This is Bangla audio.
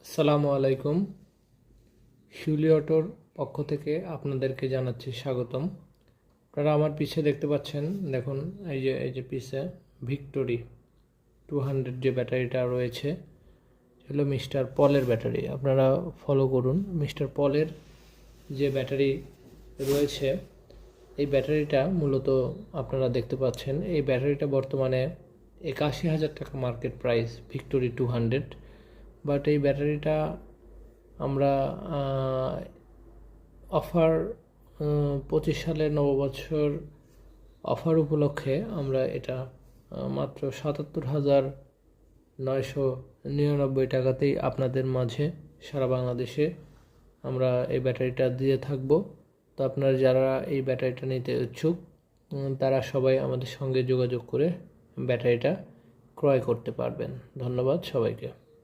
আসসালামু আলাইকুম। শিউলি অটোর পক্ষ থেকে আপনাদেরকে জানাচ্ছি স্বাগতম। আপনারা আমার পিছে দেখতে পাচ্ছেন, দেখুন এই যে পিছে ভিক্টোরি 200 যে ব্যাটারিটা রয়েছে হলো মিস্টার পলের ব্যাটারি। আপনারা ফলো করুন। মিস্টার পলের যে ব্যাটারি রয়েছে, এই ব্যাটারিটা মূলত আপনারা দেখতে পাচ্ছেন, এই ব্যাটারিটা বর্তমানে 81,000 টাকা মার্কেট প্রাইস, ভিক্টোরি 200। বাট এই ব্যাটারিটা আমরা অফার 25 সালের নববর্ষর অফার উপলক্ষে আমরা এটা মাত্র 77,999 টাকাতেই আপনাদের মাঝে সারা বাংলাদেশে আমরা এই ব্যাটারিটা দিয়ে থাকব। তো আপনারা যারা এই ব্যাটারিটা নিতে ইচ্ছুক তারা সবাই আমাদের সঙ্গে যোগাযোগ করে ব্যাটারিটা ক্রয় করতে পারবেন। ধন্যবাদ সবাইকে।